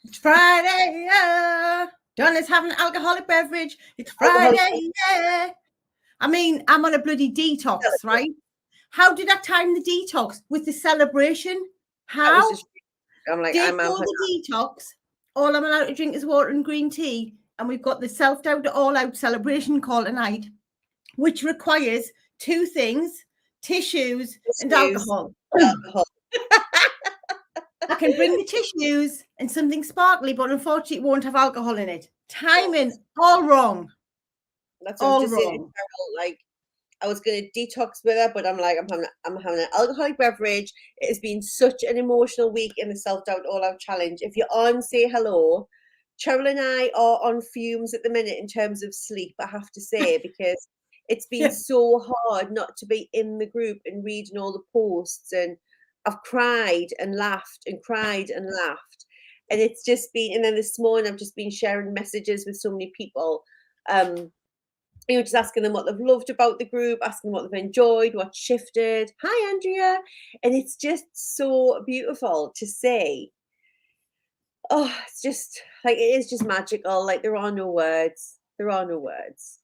It's Friday, yeah. Donna's having an alcoholic beverage. It's Alcoholic. Friday, yeah. I mean, I'm on a bloody detox, right? How did I time the detox? With the celebration? That was How? just. I'm like, Day I'm four the detox. All I'm allowed to drink is water and green tea. And we've got the self-doubt all-out celebration call tonight, which requires two things, tissues and alcohol. alcohol. I can bring the tissues and something sparkly, but unfortunately, it won't have alcohol in it. Timing, all wrong. That's what I was just saying. Cheryl, like, I was going to detox with her, but I'm like, I'm having an alcoholic beverage. It has been such an emotional week in the self-doubt all-out challenge. If you're on, say hello. Cheryl and I are on fumes at the minute in terms of sleep, I have to say, because it's been so hard not to be in the group and reading all the posts. And I've cried and laughed and cried and laughed. And it's just been, and then this morning I've just been sharing messages with so many people. Just asking them what they've loved about the group, asking them what they've enjoyed, what shifted. Hi, Andrea. And it's just so beautiful to see. Oh, it's just like, it is just magical. Like, there are no words. There are no words.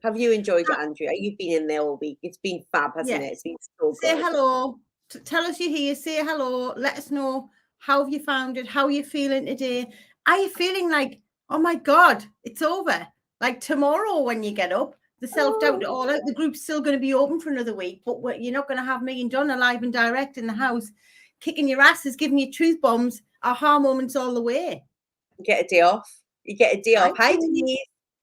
Have you enjoyed it, Andrea? You've been in there all week. It's been fab, hasn't it? It's been so good. Say hello. Tell us you're here. Say hello. Let us know how have you found it, how are you feeling today. Are you feeling like, oh my God, it's over? Like tomorrow when you get up, the self-doubt all out, the group's still going to be open for another week, but you're not going to have me and Donna live and direct in the house, kicking your asses, giving you truth bombs, aha moments all the way. You get a day off. You get a day off. Hi, Denise.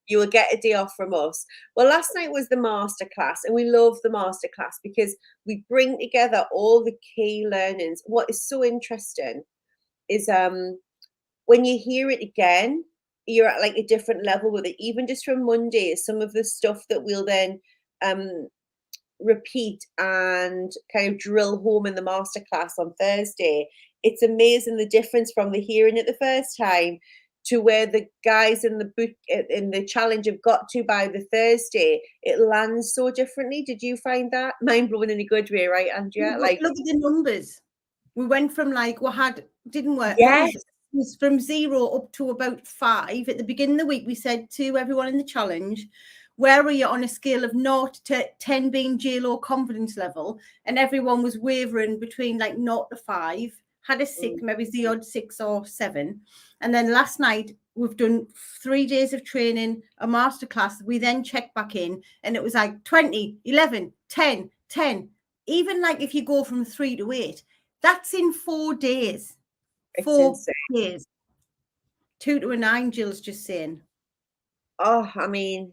You will get a day off from us. Well, last night was the masterclass, and we love the masterclass because we bring together all the key learnings. What is so interesting is when you hear it again, you're at like a different level with it. Even just from Monday, some of the stuff that we'll then repeat and kind of drill home in the masterclass on Thursday. It's amazing the difference from the hearing it the first time to where the guys in the book in the challenge have got to by the Thursday. It lands so differently. Did you find that mind blowing in a good way, right, Andrea? Like, look at the numbers. We went from like didn't work. Yes. It was from 0 up to about 5. At the beginning of the week, we said to everyone in the challenge, where are you on a scale of 0 to 10 being JLo confidence level? And everyone was wavering between like 0 to 5, had a 6, maybe the odd 6 or 7. And then last night, we've done 3 days of training, a masterclass. We then checked back in and it was like 20, 11, 10, 10. Even like if you go from 3 to 8, that's in 4 days. It's 4 insane. days. 2 to a 9, Jill's just saying. Oh, I mean,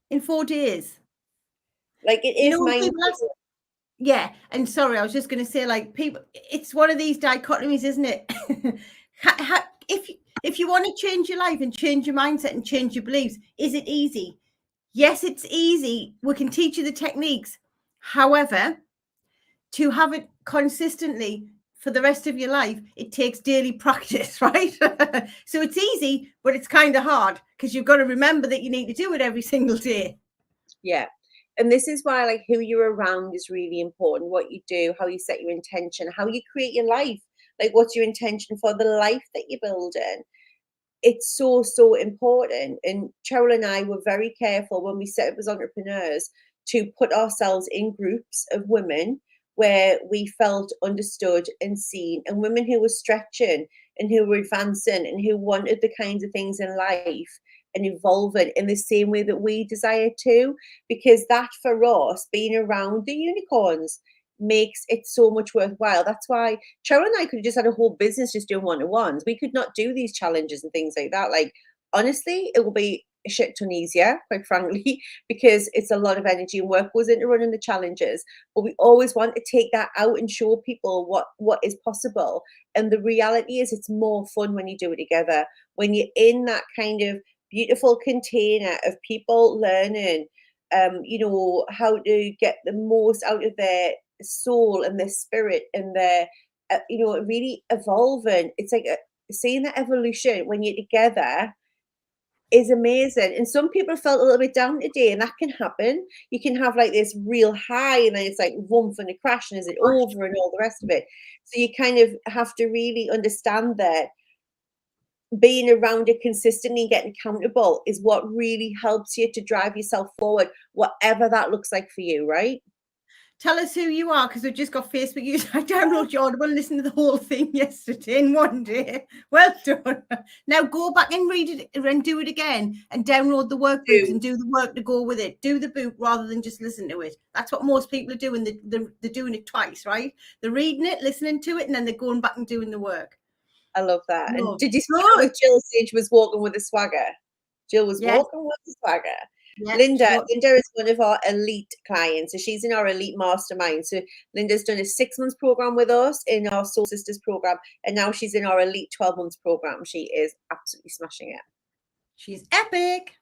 in 4 days. Like, it is mind. Yeah, and sorry, I was just going to say, like, people, it's one of these dichotomies, isn't it? If you want to change your life and change your mindset and change your beliefs, is it easy? Yes, it's easy. We can teach you the techniques. However, to have it consistently for the rest of your life, it takes daily practice, right? So it's easy, but it's kind of hard because you've got to remember that you need to do it every single day. Yeah. And this is why, like, who you're around is really important. What you do, how you set your intention, how you create your life. Like, what's your intention for the life that you're building? It's so, so important. And Cheryl and I were very careful when we set up as entrepreneurs to put ourselves in groups of women where we felt understood and seen, and women who were stretching and who were advancing and who wanted the kinds of things in life and evolving in the same way that we desire to, because that for us, being around the unicorns, makes it so much worthwhile. That's why Cheryl and I could have just had a whole business just doing one-to-ones. We could not do these challenges and things like that. Like, honestly, it will be a shit ton easier, quite frankly, because it's a lot of energy and work goes into running the challenges. But we always want to take that out and show people what is possible. And the reality is, it's more fun when you do it together. When you're in that kind of beautiful container of people learning, how to get the most out of their soul and their spirit and their, really evolving. It's like seeing that evolution when you're together is amazing. And some people felt a little bit down today, and that can happen. You can have like this real high, and then it's like woof and a crash, and is it over, and all the rest of it. So you kind of have to really understand that being around it consistently and getting accountable is what really helps you to drive yourself forward, whatever that looks like for you, right? Tell us who you are, because we've just got Facebook users. I downloaded your Audible and listened to the whole thing yesterday in one day. Well done. Now go back and read it and do it again and download the workbooks and do the work to go with it. Do the book rather than just listen to it. That's what most people are doing. They're doing it twice, right? They're reading it, listening to it, and then they're going back and doing the work. I love that. No. And did you see how Jill Sage was walking with a swagger? Jill was walking with a swagger. Yeah, Linda is one of our elite clients. So she's in our elite mastermind. So Linda's done a 6 months program with us in our Soul Sisters program. And now she's in our elite 12 months program. She is absolutely smashing it. She's epic.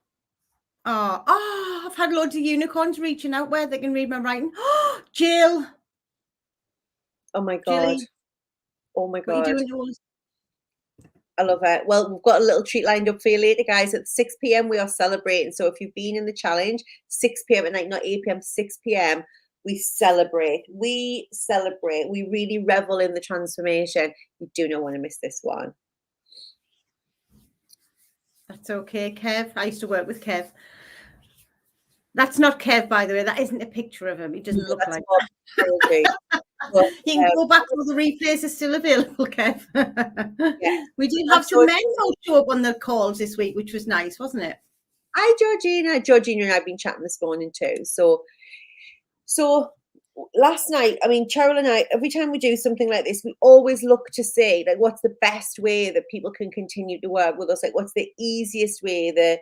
Oh, I've had loads of unicorns reaching out where they can read my writing. Oh, Jill. Oh my God. Jilly. Oh my God. What are you doing? I love it. Well, we've got a little treat lined up for you later, guys. At 6 p.m. we are celebrating. So if you've been in the challenge, 6 p.m. at night, not 8 p.m., 6 p.m., we celebrate. We celebrate. We really revel in the transformation. You do not want to miss this one. That's okay, Kev. I used to work with Kev. That's not Kev, by the way. That isn't a picture of him. He doesn't look like that. You can go back to the replays are still available, Kev. Yeah. We did have some men show up on the calls this week, which was nice, wasn't it? Hi, Georgina. Georgina and I have been chatting this morning too. So last night, I mean, Cheryl and I, every time we do something like this, we always look to see like what's the best way that people can continue to work with us. Like what's the easiest way, the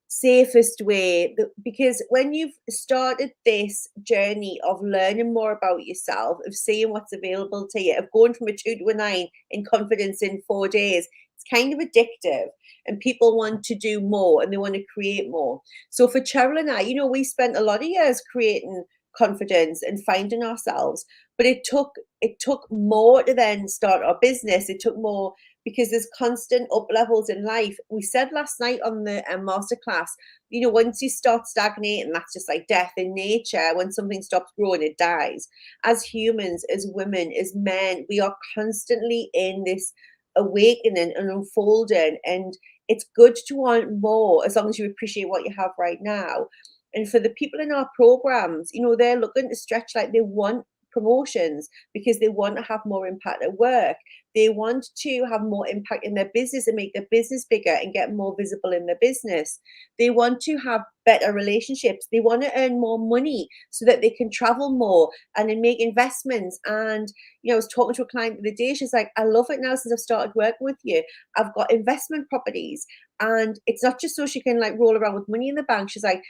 safest way, because when you've started this journey of learning more about yourself, of seeing what's available to you, of going from a 2 to a 9 in confidence in 4 days, it's kind of addictive and people want to do more and they want to create more. So for Cheryl and I, you know, we spent a lot of years creating confidence and finding ourselves, but it took more to then start our business. It took more because there's constant up levels in life. We said last night on the masterclass, you know, once you start stagnating, that's just like death in nature. When something stops growing, it dies. As humans, as women, as men, we are constantly in this awakening and unfolding, and it's good to want more as long as you appreciate what you have right now. And for the people in our programs, you know, they're looking to stretch, like they want promotions because they want to have more impact at work. They want to have more impact in their business and make their business bigger and get more visible in their business. They want to have better relationships. They want to earn more money so that they can travel more and then make investments. And, you know, I was talking to a client the other day. She's like, I love it now since I've started working with you. I've got investment properties. And it's not just so she can like roll around with money in the bank. She's like,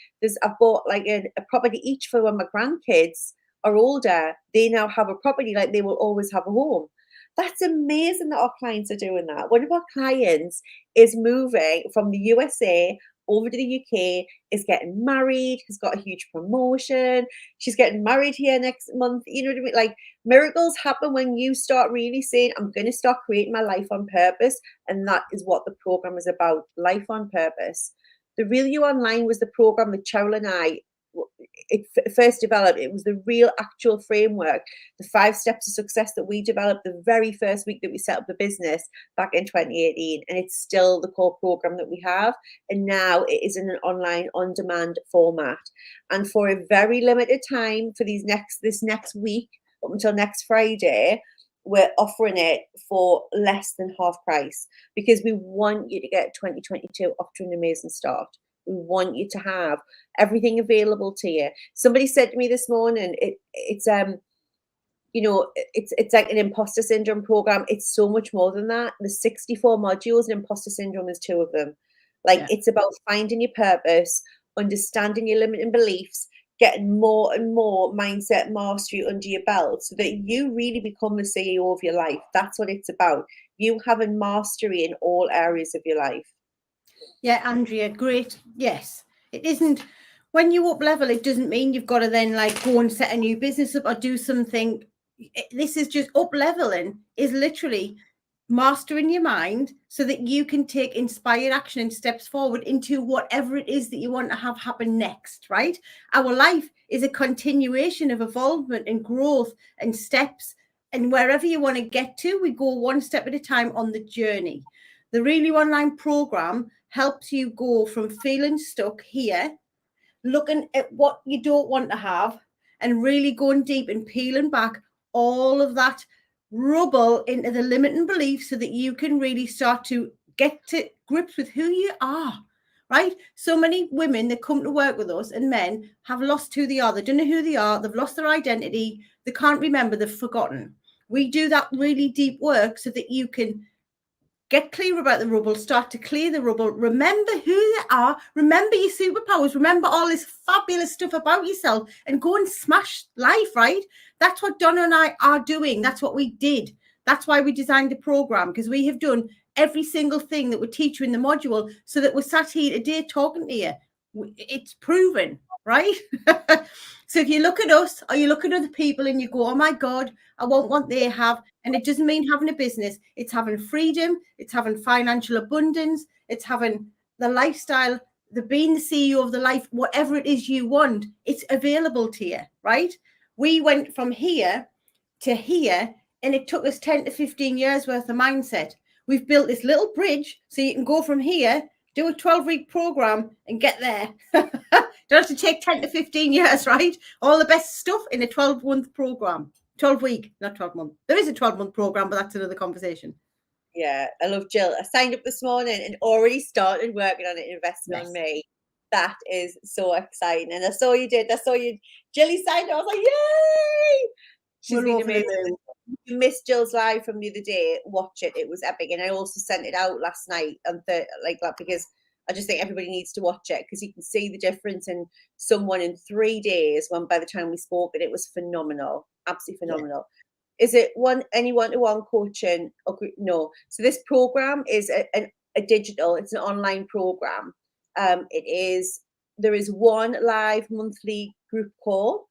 I've bought like a property each for when my grandkids are older. They now have a property, like they will always have a home. That's amazing that our clients are doing that. One of our clients is moving from the USA over to the UK, is getting married, has got a huge promotion. She's getting married here next month. You know what I mean? Like miracles happen when you start really saying, I'm going to start creating my life on purpose. And that is what the program is about, life on purpose. The Real You Online was the program that Cheryl and I first developed. It was the real actual framework, the 5 steps to success that we developed the very first week that we set up the business back in 2018, and it's still the core program that we have. And now it is in an online on-demand format, and for a very limited time, for this next week up until next Friday, we're offering it for less than half price because we want you to get 2022 off to an amazing start. We want you to have everything available to you. Somebody said to me this morning, it's you know, it's like an imposter syndrome program. It's so much more than that. The 64 modules, and imposter syndrome is 2 of them. Like It's about finding your purpose, understanding your limiting beliefs, getting more and more mindset mastery under your belt so that you really become the CEO of your life. That's what it's about. You having mastery in all areas of your life. Yeah, Andrea, great. Yes, it isn't. When you up level, it doesn't mean you've got to then like go and set a new business up or do something. This is just up leveling is literally mastering your mind so that you can take inspired action and steps forward into whatever it is that you want to have happen next, right? Our life is a continuation of evolvement and growth and steps. And wherever you want to get to, we go one step at a time on the journey. The Really Online program helps you go from feeling stuck here, looking at what you don't want to have, and really going deep and peeling back all of that rubble into the limiting beliefs so that you can really start to get to grips with who you are, right? So many women that come to work with us and men have lost who they are. They don't know who they are. They've lost their identity. They can't remember. They've forgotten. We do that really deep work so that you can get clear about the rubble, start to clear the rubble, remember who they are, remember your superpowers, remember all this fabulous stuff about yourself, and go and smash life, right? That's what Donna and I are doing. That's what we did. That's why we designed the program, because we have done every single thing that we teach you in the module so that we're sat here today talking to you. It's proven, right? So if you look at us or you look at other people and you go, oh my God, I want what they have. And it doesn't mean having a business. It's having freedom. It's having financial abundance. It's having the lifestyle, the being the CEO of the life, whatever it is you want, it's available to you, right? We went from here to here, and it took us 10 to 15 years worth of mindset. We've built this little bridge so you can go from here, do a 12-week program and get there. Don't have to take 10 to 15 years, right? All the best stuff in a 12-month program. 12-week, not 12-month. There is a 12-month program, but that's another conversation. Yeah, I love Jill. I signed up this morning and already started working on it, investing on me. That is so exciting. And I saw you did. I saw you, Jilly signed up. I was like, yay! She's been amazing. If you missed Jill's live from the other day, watch it. It was epic. And I also sent it out last night on because I just think everybody needs to watch it, because you can see the difference in someone in 3 days when by the time we spoke, and it was phenomenal. Absolutely phenomenal. Yeah. Is it any one-to-one coaching? No. So this program is a digital, it's an online program. There is one live monthly group call,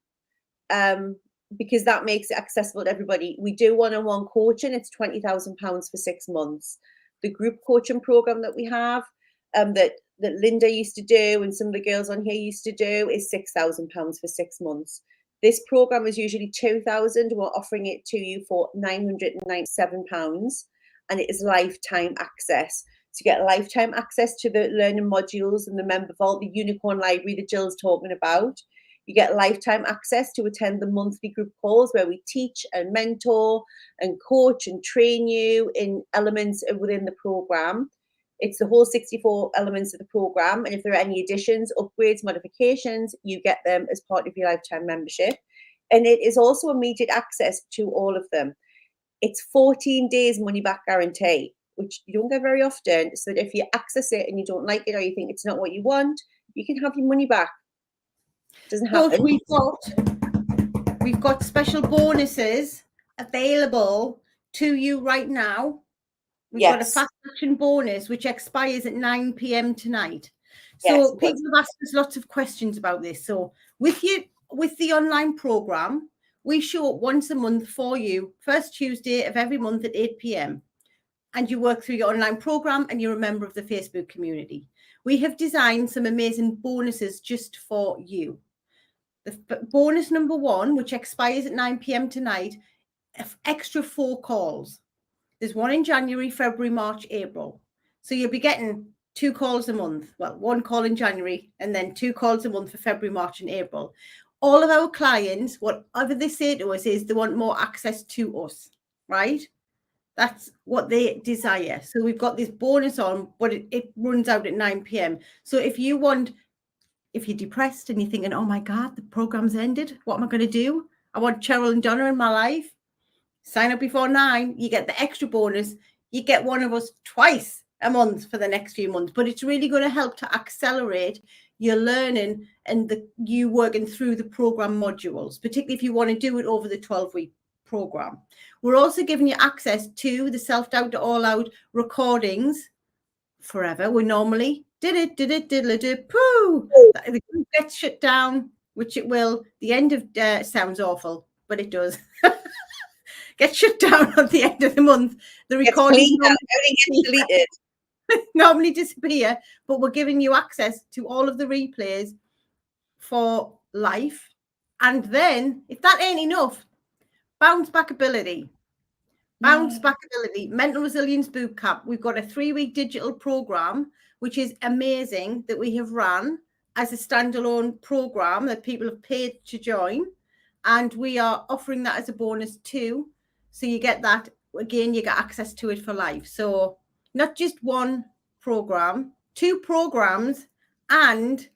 because that makes it accessible to everybody. We do one-on-one coaching. It's £20,000 for 6 months. The group coaching program that we have, that Linda used to do and some of the girls on here used to do, is £6,000 for 6 months. This program is usually £2,000. We're offering it to you for £997, and it is lifetime access. To get lifetime access to the learning modules and the member vault, the unicorn library that Jill's talking about. You get lifetime access to attend the monthly group calls where we teach and mentor and coach and train you in elements within the program. It's the whole 64 elements of the program. And if there are any additions, upgrades, modifications, you get them as part of your lifetime membership. And it is also immediate access to all of them. It's 14 days money back guarantee, which you don't get very often. So that if you access it and you don't like it, or you think it's not what you want, you can have your money back. Doesn't happen. We've got special bonuses available to you right now. We've got a fast action bonus which expires at 9 p.m. tonight. So people have asked us lots of questions about this. So with the online program, we show up once a month for you, first Tuesday of every month at 8 p.m. And you work through your online program and you're a member of the Facebook community. We have designed some amazing bonuses just for you. The bonus number 1, which expires at 9 p.m. tonight, extra 4 calls. There's one in January, February, March, April. So you'll be getting 2 calls a month. Well, 1 call in January and then 2 calls a month for February, March, and April. All of our clients, whatever they say to us, is they want more access to us, right? That's what they desire. So we've got this bonus on, but it runs out at 9 p.m. So if you're depressed and you're thinking, oh my God, the program's ended, what am I going to do? I want Cheryl and Donna in my life. Sign up before 9, you get the extra bonus. You get one of us twice a month for the next few months, but it's really going to help to accelerate your learning and you working through the program modules, particularly if you want to do it over the 12-week program. We're also giving you access to the Self-Doubt All Out recordings forever. We normally poo. The group gets shut down, which it will. The end of sounds awful, but it does. Get shut down at the end of the month. The recordings normally disappear, but we're giving you access to all of the replays for life. And then, if that ain't enough, bounce back ability. Bounce back ability, mental resilience boot camp. We've got a 3-week digital program, which is amazing, that we have run as a standalone program that people have paid to join. And we are offering that as a bonus too. So you get that, again, you get access to it for life. So not just one program, 2 programs and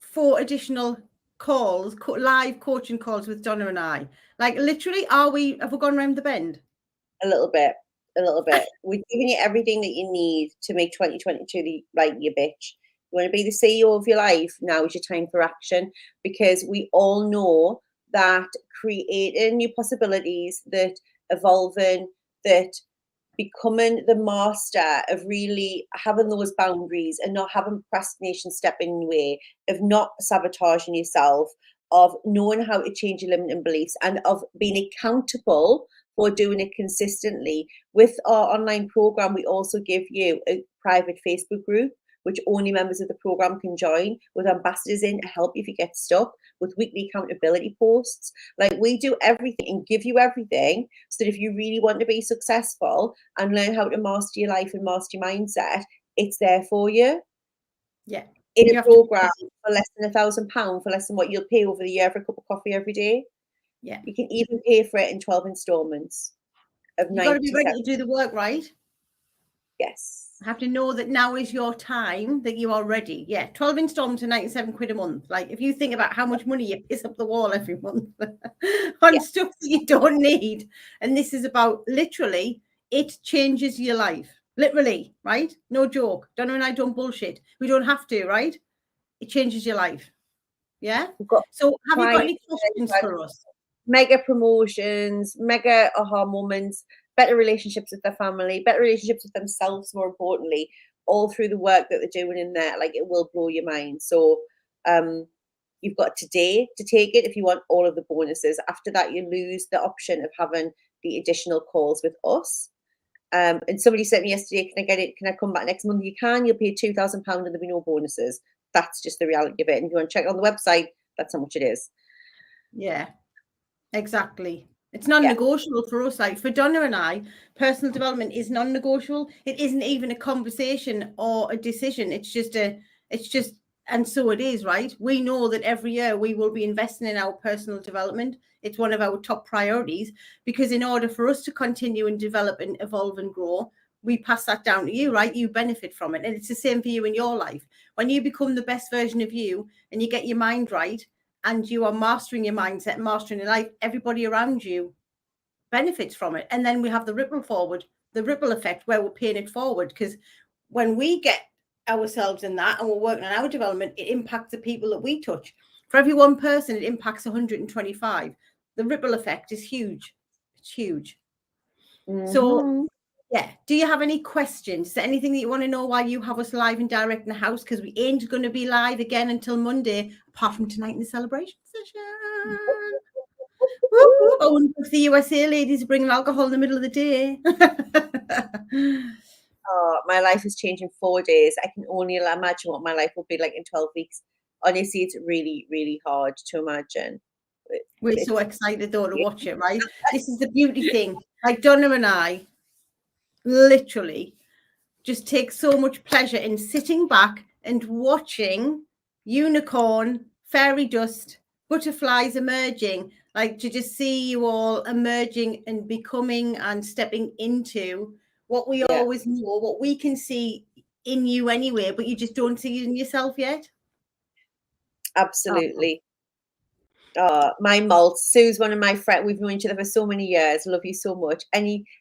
4 additional calls, live coaching calls with Donna and I. Like literally, have we gone around the bend? A little bit. We're giving you everything that you need to make 2022 your bitch. You want to be the CEO of your life, now is your time for action, because we all know that creating new possibilities, that evolving, that becoming the master of really having those boundaries and not having procrastination step in your way, of not sabotaging yourself, of knowing how to change your limiting beliefs, and of being accountable for doing it consistently. With our online program, we also give you a private Facebook group, which only members of the program can join, with ambassadors in to help you if you get stuck, with weekly accountability posts. Like, we do everything and give you everything so that if you really want to be successful and learn how to master your life and master your mindset, it's there for you. Yeah. In a program for less than £1,000, for less than what you'll pay over the year for a cup of coffee every day. Yeah. You can even pay for it in 12 installments of You've got to be ready to do the work, right? Yes. I have to know that now is your time, that you are ready. Yeah, 12 installments of 97 quid a month. Like, if you think about how much money you piss up the wall every month on stuff that you don't need. And this is about, literally, it changes your life. Literally, right? No joke. Donna and I don't bullshit. We don't have to, right? It changes your life. Yeah? So have you got any questions for us? Mega promotions, mega aha moments, better relationships with their family, better relationships with themselves, more importantly, all through the work that they're doing in there. Like, it will blow your mind. So you've got today to take it if you want all of the bonuses. After that, you lose the option of having the additional calls with us. And somebody said to me yesterday, can I get it? Can I come back next month? You can. You'll pay £2,000 and there'll be no bonuses. That's just the reality of it. And if you want to check it on the website, that's how much it is. Yeah. Exactly. It's non-negotiable for us. Like, for Donna and I, personal development is non-negotiable. It isn't even a conversation or a decision. It's just, and so it is, right? We know that every year we will be investing in our personal development. It's one of our top priorities, because in order for us to continue and develop and evolve and grow, we pass that down to you, right? You benefit from it. And it's the same for you in your life. When you become the best version of you and you get your mind right, and you are mastering your mindset and mastering your life, everybody around you benefits from it. And then we have the ripple effect, where we're paying it forward. Because when we get ourselves in that and we're working on our development, it impacts the people that we touch. For every one person, it impacts 125. The ripple effect is huge. It's huge. So, yeah. Do you have any questions? Is there anything that you want to know while you have us live and direct in the house? Because we ain't going to be live again until Monday, apart from tonight in the celebration session. I wonder if the USA ladies are bringing alcohol in the middle of the day. Oh, my life has changed in 4 days. I can only imagine what my life will be like in 12 weeks. Honestly, it's really, really hard to imagine. We're so excited, though, to watch it, right? This is the beauty thing. Like, Donna and I literally just take so much pleasure in sitting back and watching unicorn, fairy dust, butterflies emerging, like to just see you all emerging and becoming and stepping into what we always know, what we can see in you anyway, but you just don't see it in yourself yet. Absolutely. My malt. Sue's one of my friends. We've known each other for so many years. Love you so much.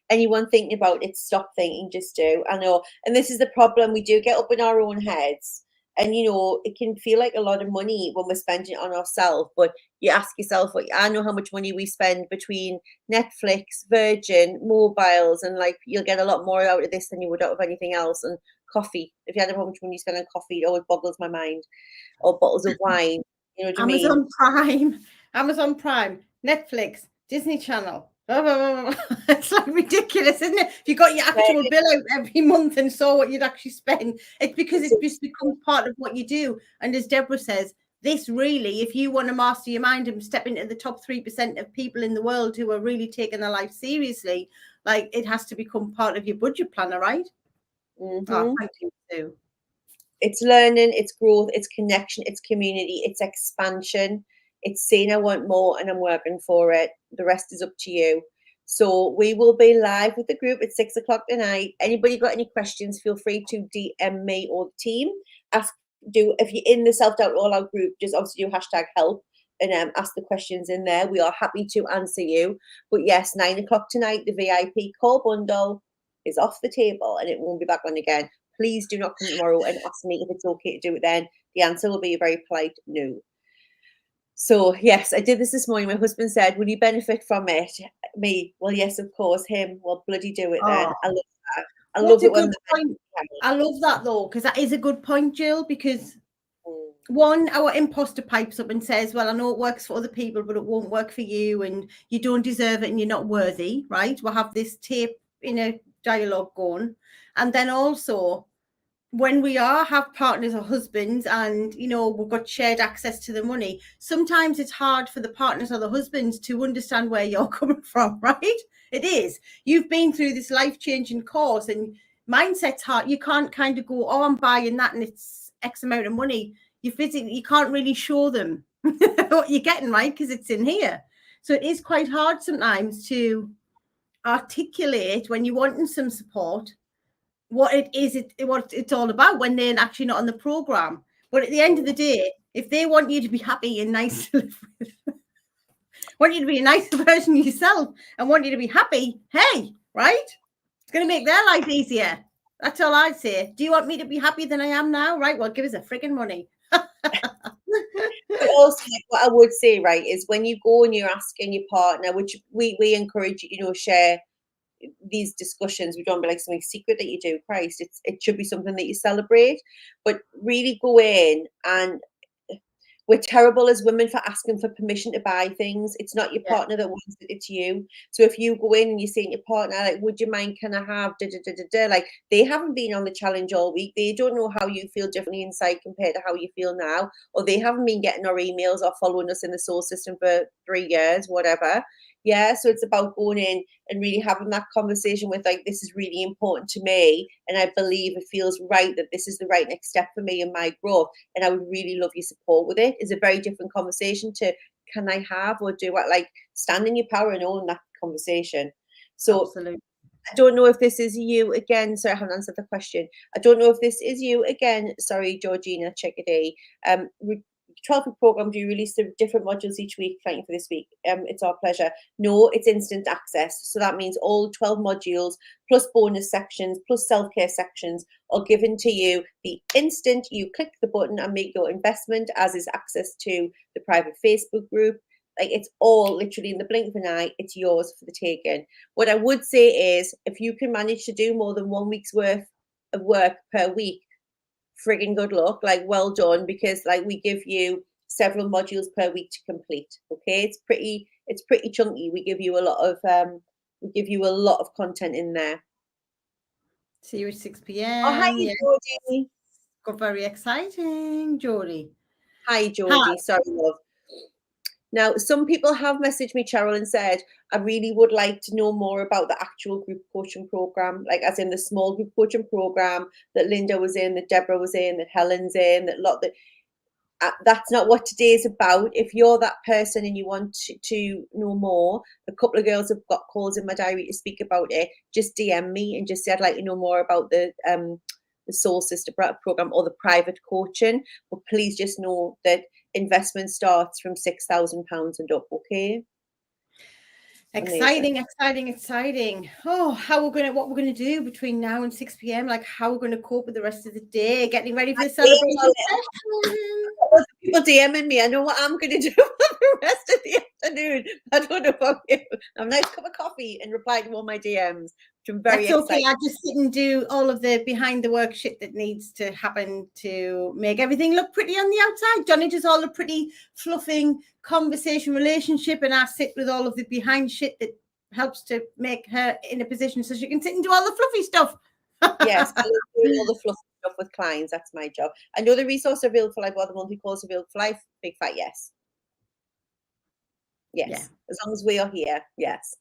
Anyone thinking about it, stop thinking. Just do. I know. And this is the problem. We do get up in our own heads. And, you know, it can feel like a lot of money when we're spending it on ourselves. But you ask yourself, I know how much money we spend between Netflix, Virgin, mobiles. And, like, you'll get a lot more out of this than you would out of anything else. And coffee. If you had how much money you spend on coffee, it always boggles my mind. Or bottles of wine. You know what I mean? Amazon Prime, Netflix, Disney Channel. It's like ridiculous, isn't it? If you got your actual bill out every month and saw what you'd actually spend, it's because it just becomes part of what you do. And as Deborah says, this really, if you want to master your mind and step into the top 3% of people in the world who are really taking their life seriously, Like, it has to become part of your budget planner, right? Oh, thank you, Sue. It's learning, it's growth, it's connection, it's community, it's expansion. It's saying I want more and I'm working for it. The rest is up to you. So we will be live with the group at 6 o'clock tonight. Anybody got any questions, feel free to DM me or the team. If you're in the Self-Doubt All Out group, just obviously do hashtag help and ask the questions in there. We are happy to answer you. But yes, 9 o'clock tonight, the VIP core bundle is off the table and it won't be back on again. Please do not come tomorrow and ask me if it's okay to do it then. The answer will be a very polite no. So yes, I did this morning. My husband said, will you benefit from it? Me, well, yes, of course. Him, well, bloody do it then. I love that. I love it when I love that though, because that is a good point, Jill, because one, our imposter pipes up and says, well, I know it works for other people, but it won't work for you and you don't deserve it and you're not worthy, right? We'll have this tape in a dialogue going. And then also, when we have partners or husbands and, you know, we've got shared access to the money, sometimes it's hard for the partners or the husbands to understand where you're coming from, right? It is. You've been through this life-changing course and mindset's hard. You can't kind of go, oh, I'm buying that and it's X amount of money. You can't really show them what you're getting, right? Because it's in here. So it is quite hard sometimes to articulate when you're wanting some support what it is, what it's all about when they're actually not on the program. But at the end of the day, if they want you to be happy and nice to live with, want you to be a nicer version of yourself and want you to be happy, hey, right? It's going to make their life easier. That's all I'd say. Do you want me to be happier than I am now? Right, well, give us a frigging money. But also, what I would say, right, is when you go and you're asking your partner, which we encourage you, you know, share these discussions. We don't be like something secret that you do. Christ, it should be something that you celebrate. But really go in, and we're terrible as women for asking for permission to buy things. It's not your partner that wants it, it's you. So if you go in and you're saying to your partner, like, would you mind, can I have da da da da da? Like, they haven't been on the challenge all week. They don't know how you feel differently inside compared to how you feel now. Or they haven't been getting our emails or following us in the soul system for 3 years, whatever. Yeah, so it's about going in and really having that conversation with, like, this is really important to me, and I believe it feels right that this is the right next step for me in my growth, and I would really love your support with it. Is a very different conversation to can I have or do what, like, stand in your power and own that conversation. So absolutely. I don't know if this is you again. Sorry, I haven't answered the question. I don't know if this is you again. Sorry, Georgina, check it out. 12-week program, do you release the different modules each week? Thank you for this week. It's our pleasure. No, it's instant access. So that means all 12 modules plus bonus sections plus self-care sections are given to you the instant you click the button and make your investment, as is access to the private Facebook group. Like, it's all literally in the blink of an eye. It's yours for the taking. What I would say is, if you can manage to do more than 1 week's worth of work per week, frigging good luck, like, well done, because, like, we give you several modules per week to complete. Okay, it's pretty chunky. We give you a lot of content in there. See you at 6 p.m. Oh, hi, yes. Geordie. Got very exciting, Geordie. Hi, Geordie. Hi. Sorry, love. Now, some people have messaged me, Cheryl, and said, I really would like to know more about the actual group coaching program, like as in the small group coaching program that Linda was in, that Deborah was in, that Helen's in, that's not what today is about. If you're that person and you want to know more, a couple of girls have got calls in my diary to speak about it. Just DM me and just say, I'd like to know more about the Soul Sister program or the private coaching. But please just know that investment starts from £6,000 and up. Okay. Exciting. Oh, what we're gonna do between now and 6 p.m. Like, how we're gonna cope with the rest of the day, getting ready for the celebration. People DMing me. I know what I'm gonna do for the rest of the afternoon. I don't know about you. Have a nice cup of coffee and reply to all my DMs. I'm very excited. Okay. I just sit and do all of the behind the work shit that needs to happen to make everything look pretty on the outside. Donna does all the pretty fluffing conversation relationship, and I sit with all of the behind shit that helps to make her in a position so she can sit and do all the fluffy stuff. Yes, I love doing all the fluffy stuff with clients. That's my job. I know the resource available for life, or the monthly course available for life. Big fat yes. Yes. Yeah. As long as we are here, yes.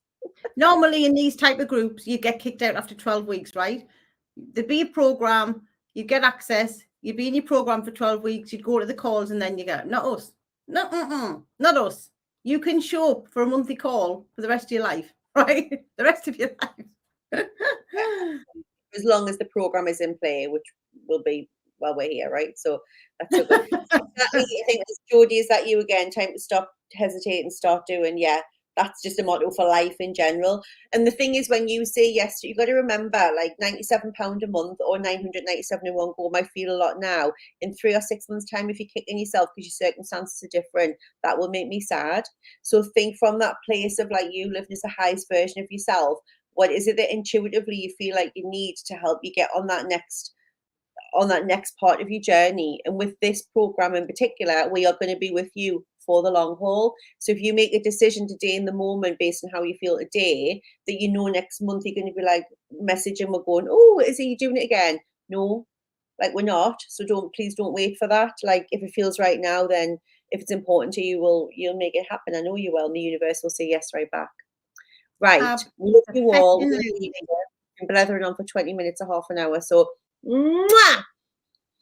Normally in these type of groups, you get kicked out after 12 weeks, right? There'd be a program, you get access, you'd be in your program for 12 weeks, you'd go to the calls, and then you go, not us. No, not us. You can show up for a monthly call for the rest of your life, right? The rest of your life. As long as the program is in play, which will be while we're here, right? So that's so good. Exactly. I think as Jodie, is that you again? Time to stop, hesitate, and start doing. Yeah, that's just a motto for life in general. And the thing is, when you say yes, you've got to remember, like £97 a month or 997 in one go might feel a lot now. In 3 or 6 months' time, if you're kicking yourself because your circumstances are different, that will make me sad. So think from that place of like you living as the highest version of yourself. What is it that intuitively you feel like you need to help you get on that next part of your journey? And with this program in particular, we are going to be with you for the long haul. So if you make a decision today in the moment based on how you feel today, that you know next month you're going to be like messaging, we're going, oh, is he doing it again? No, like we're not. So please don't wait for that. Like if it feels right now, then if it's important to you, you'll make it happen. I know you will, and the universe will say yes right back. Right. We love you all. We're been blethering on for 20 minutes or half an hour. So, mwah!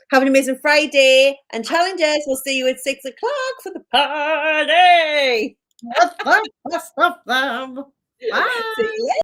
Have an amazing Friday and challenges. We'll see you at 6 o'clock for the party. Bye. See you later.